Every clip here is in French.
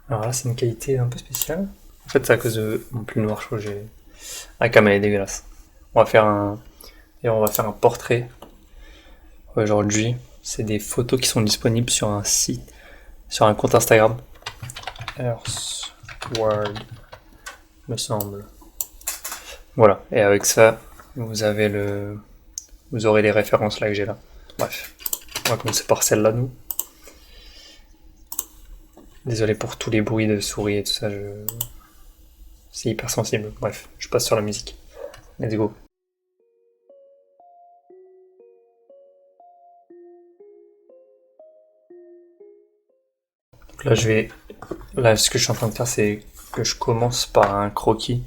Alors là, c'est une qualité un peu spéciale. En fait, c'est à cause de mon pull noir chaud, j'ai... La cam, elle est dégueulasse. On va faire un... Et on va faire un portrait aujourd'hui. C'est des photos qui sont disponibles sur un site, sur un compte Instagram. Earthward, me semble. Voilà. Et avec ça, vous avez le... Vous aurez les références là que j'ai là. Bref. On va commencer par celle-là, nous. Désolé pour tous les bruits de souris et tout ça, c'est hyper sensible. Bref, je passe sur la musique. Let's go. Donc là, Là, ce que je suis en train de faire, c'est que je commence par un croquis.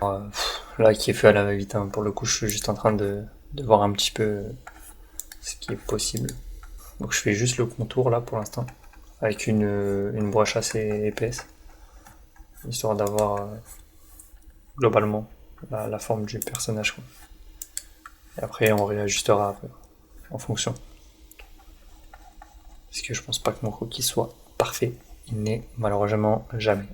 Là, qui est fait à la va-vite, hein. Pour le coup, je suis juste en train de voir un petit peu ce qui est possible. Donc je fais juste le contour là pour l'instant, avec une broche assez épaisse, histoire d'avoir globalement la forme du personnage, quoi. Et après, on réajustera après, en fonction. Parce que je pense pas que mon croquis soit parfait. Il n'est malheureusement jamais.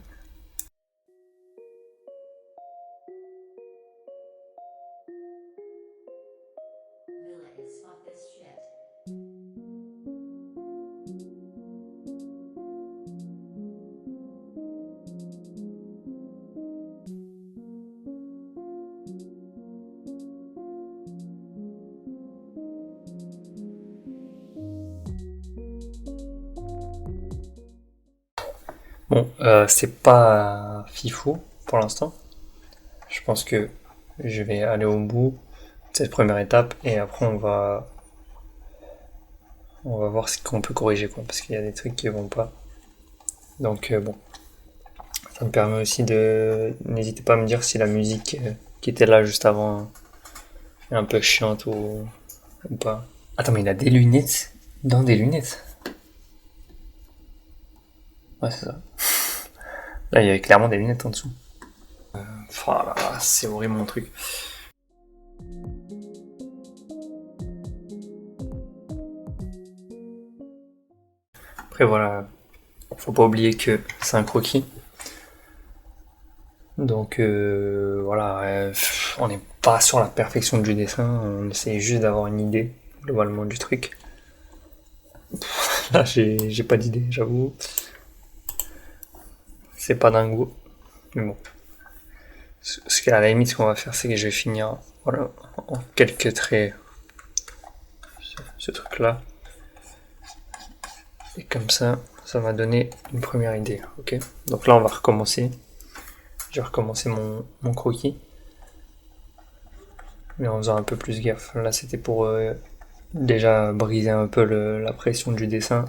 Bon, c'est pas fifou pour l'instant. Je pense que je vais aller au bout de cette première étape et après on va voir ce qu'on peut corriger, quoi, parce qu'il y a des trucs qui vont pas. Donc bon, ça me permet aussi de... N'hésitez pas à me dire si la musique qui était là juste avant est un peu chiante ou pas. Attends, mais il a des lunettes dans des lunettes. Ouais, c'est ça. Là, il y avait clairement des lunettes en dessous. Oh là là, c'est horrible mon truc. Après voilà, faut pas oublier que c'est un croquis. Donc voilà, on n'est pas sur la perfection du dessin, on essaye juste d'avoir une idée globalement du truc. Là, j'ai pas d'idée, j'avoue. C'est pas dingo. Mais bon. Ce qu'à la limite, ce qu'on va faire, c'est que je vais finir voilà, en quelques traits ce truc-là. Et comme ça m'a donné une première idée. Ok. Donc là, on va recommencer. Je vais recommencer mon croquis. Mais en faisant un peu plus gaffe. Là, c'était pour déjà briser un peu la pression du dessin.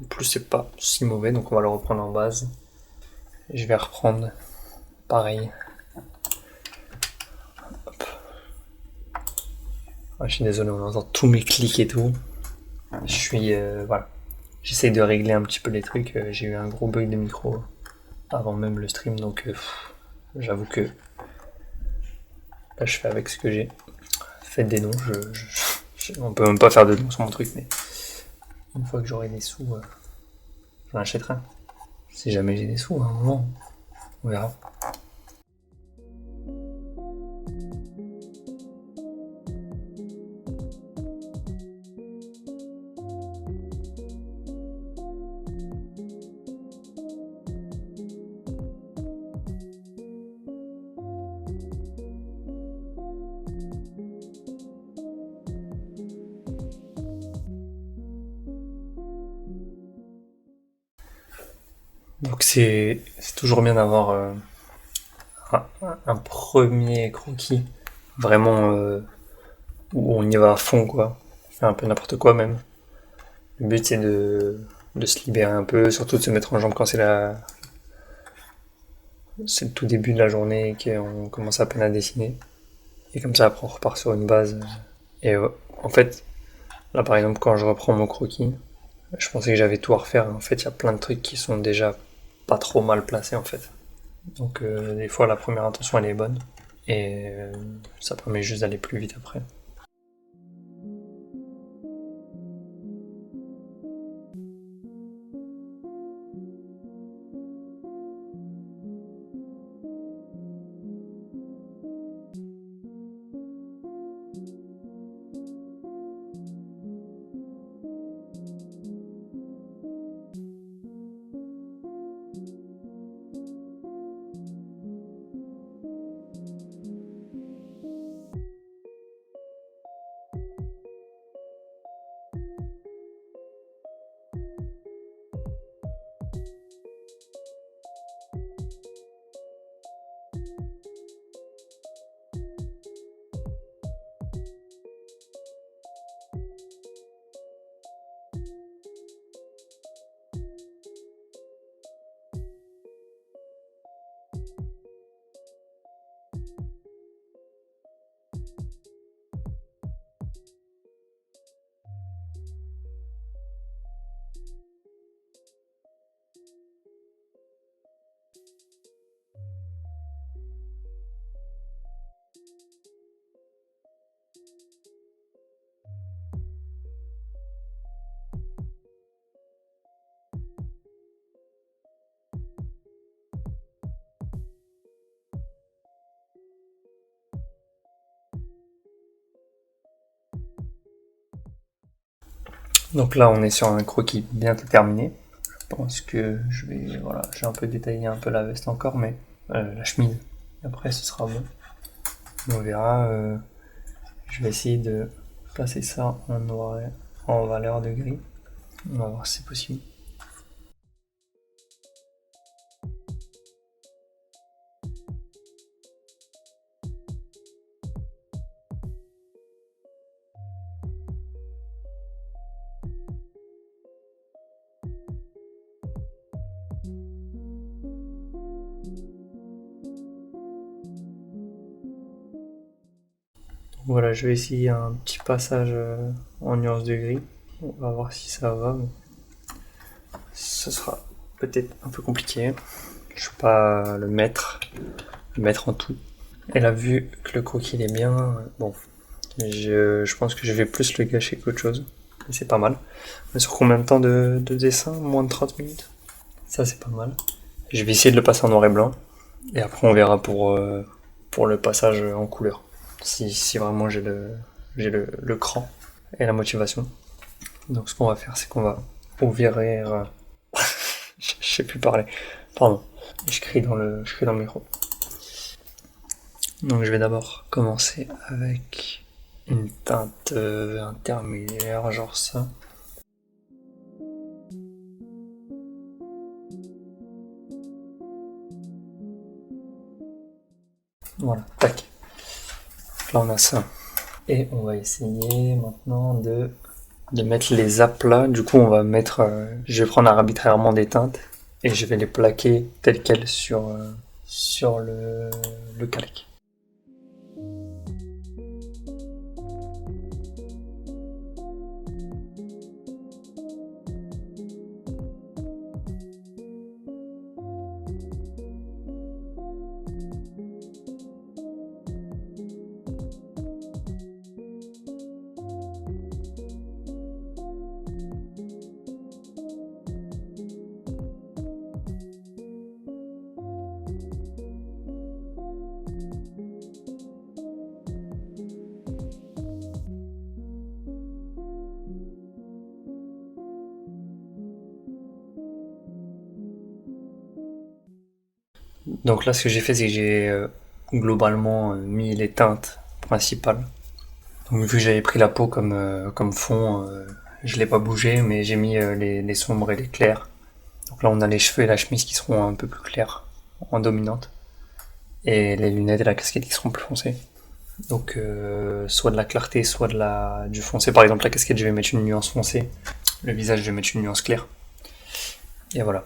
En plus, c'est pas si mauvais, donc on va le reprendre en base. Et je vais reprendre pareil. Ah, je suis désolé, on entend tous mes clics et tout. Je suis. Voilà. J'essaye de régler un petit peu les trucs. J'ai eu un gros bug de micro avant même le stream, donc j'avoue que là je fais avec ce que j'ai. Faites des noms, on peut même pas faire de noms sur mon truc, mais une fois que j'aurai des sous, j'en achèterai un. Si jamais j'ai des sous, à un moment, on verra. Donc c'est toujours bien d'avoir un premier croquis vraiment où on y va à fond, quoi. On fait un peu n'importe quoi même. Le but c'est de se libérer un peu, surtout de se mettre en jambe quand c'est le tout début de la journée et qu'on commence à peine à dessiner. Et comme ça, après, on repart sur une base. Et en fait, là, par exemple, quand je reprends mon croquis, je pensais que j'avais tout à refaire. En fait, il y a plein de trucs qui sont déjà pas trop mal placés, en fait. Donc, des fois, la première intention, elle est bonne. Et ça permet juste d'aller plus vite après. Donc là, on est sur un croquis bientôt terminé. Je pense que je vais, voilà, j'ai un peu détaillé un peu la veste encore, mais la chemise. Et après, ce sera bon. On verra. Je vais essayer de passer ça en noir, en valeur de gris. On va voir si c'est possible. Voilà, je vais essayer un petit passage en nuance de gris. On va voir si ça va, mais ce sera peut-être un peu compliqué. Je suis pas le maître en tout. Et là, vu que le croquis il est bien, bon, je pense que je vais plus le gâcher qu'autre chose. Mais c'est pas mal. Mais sur combien de temps de dessin? Moins de 30 minutes. Ça, c'est pas mal. Je vais essayer de le passer en noir et blanc. Et après, on verra pour le passage en couleur. Si vraiment j'ai le cran et la motivation. Donc, ce qu'on va faire, c'est qu'on va ouvrir. Je sais plus parler. Pardon. Je crie dans le micro. Donc, je vais d'abord commencer avec une teinte intermédiaire, genre ça. Voilà, tac. Là, on a ça. Et on va essayer maintenant de mettre les aplats. Du coup, on va mettre. Je vais prendre arbitrairement des teintes et je vais les plaquer telles quelles sur le calque. Donc là, ce que j'ai fait, c'est que j'ai globalement mis les teintes principales. Donc vu que j'avais pris la peau comme fond, je l'ai pas bougé, mais j'ai mis les sombres et les clairs. Donc là, on a les cheveux et la chemise qui seront un peu plus clairs, en dominante. Et les lunettes et la casquette qui seront plus foncées. Donc soit de la clarté, soit du foncé. Par exemple, la casquette, je vais mettre une nuance foncée. Le visage, je vais mettre une nuance claire. Et voilà.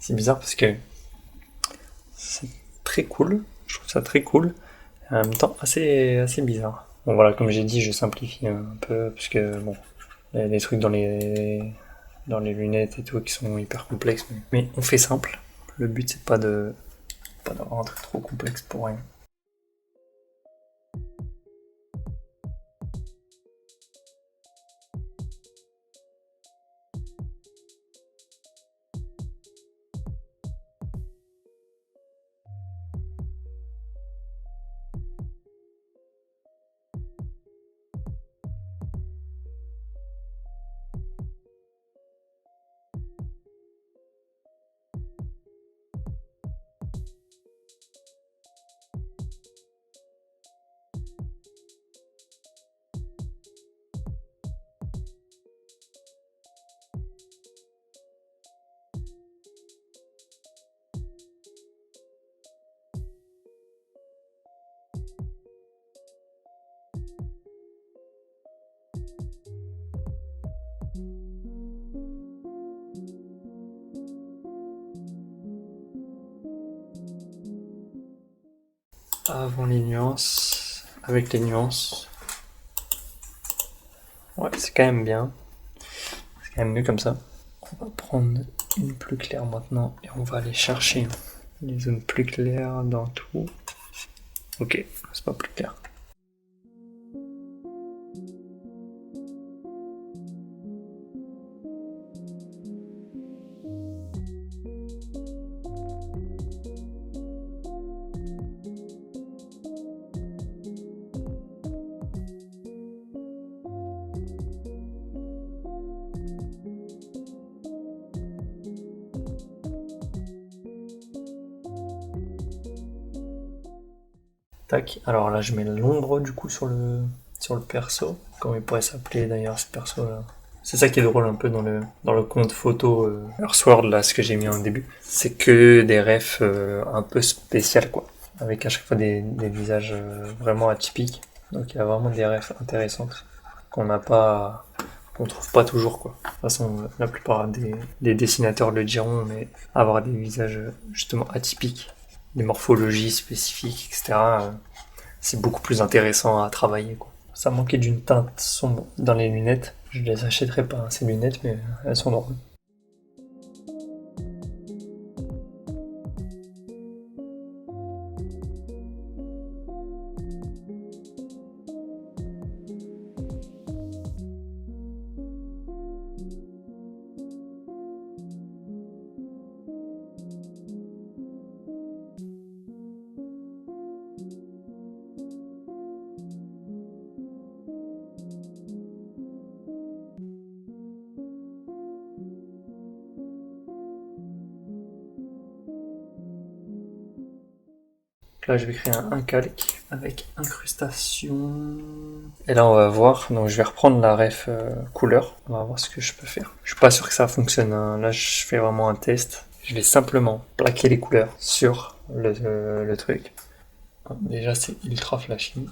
C'est bizarre parce que c'est très cool. Je trouve ça très cool. Et en même temps, assez bizarre. Bon voilà, comme j'ai dit, je simplifie un peu parce que bon, il y a des trucs dans les lunettes et tout qui sont hyper complexes. Mais on fait simple. Le but c'est pas d'avoir un truc trop complexe pour rien. avant les nuances, avec les nuances. Ouais, c'est quand même bien. C'est quand même mieux comme ça. On va prendre une plus claire maintenant et on va aller chercher les zones plus claires dans tout. Ok, c'est pas plus clair. Tac, alors là je mets l'ombre du coup sur le perso, comme il pourrait s'appeler d'ailleurs ce perso là. C'est ça qui est drôle un peu dans le compte photo Earthworld là, ce que j'ai mis en début. C'est que des refs un peu spéciales quoi, avec à chaque fois des visages vraiment atypiques. Donc il y a vraiment des refs intéressantes qu'on n'a pas, qu'on trouve pas toujours quoi. De toute façon la plupart des dessinateurs le diront, mais avoir des visages justement atypiques, des morphologies spécifiques, etc. C'est beaucoup plus intéressant à travailler, quoi. Ça manquait d'une teinte sombre dans les lunettes. Je les achèterai pas, ces lunettes, mais elles sont drôles. Là, je vais créer un calque avec incrustation. Et là, on va voir. Donc, je vais reprendre la ref couleur. On va voir ce que je peux faire. Je suis pas sûr que ça fonctionne, hein. Là, je fais vraiment un test. Je vais simplement plaquer les couleurs sur le truc. Déjà, c'est ultra flashy.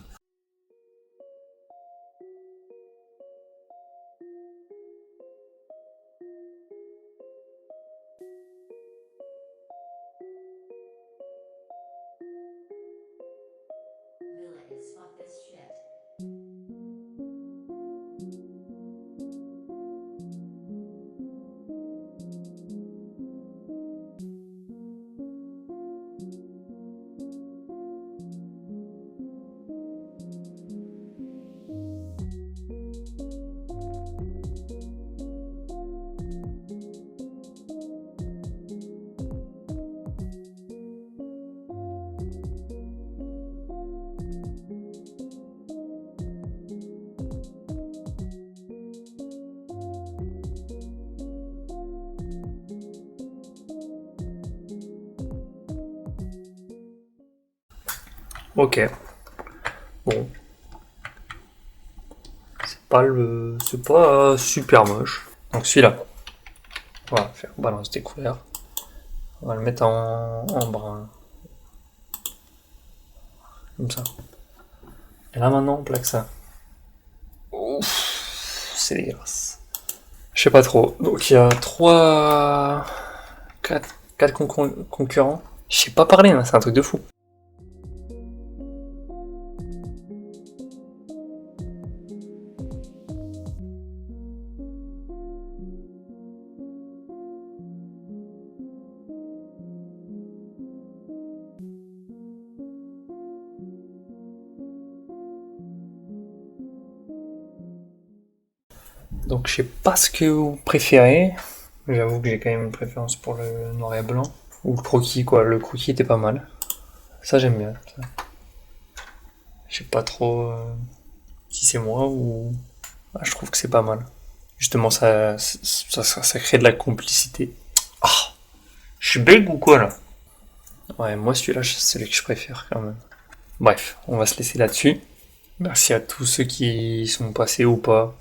Ok. Bon. C'est pas super moche. Donc celui-là. On va faire balance des couleurs. On va le mettre en brun. Comme ça. Et là maintenant on plaque ça. Ouf, c'est dégueulasse. Je sais pas trop. Donc il y a 4 concurrents. Je sais pas parler, hein, c'est un truc de fou. Donc je sais pas ce que vous préférez. J'avoue que j'ai quand même une préférence pour le noir et blanc. Ou le croquis quoi, le croquis était pas mal. Ça j'aime bien. Ça. Je sais pas trop si c'est moi ou... Ah, je trouve que c'est pas mal. Justement ça crée de la complicité. Ah, je suis bègue ou quoi là? Ouais, moi celui-là c'est celui que je préfère quand même. Bref, on va se laisser là-dessus. Merci à tous ceux qui sont passés ou pas.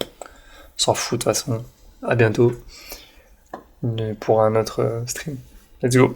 On s'en fout de toute façon. À bientôt pour un autre stream. Let's go.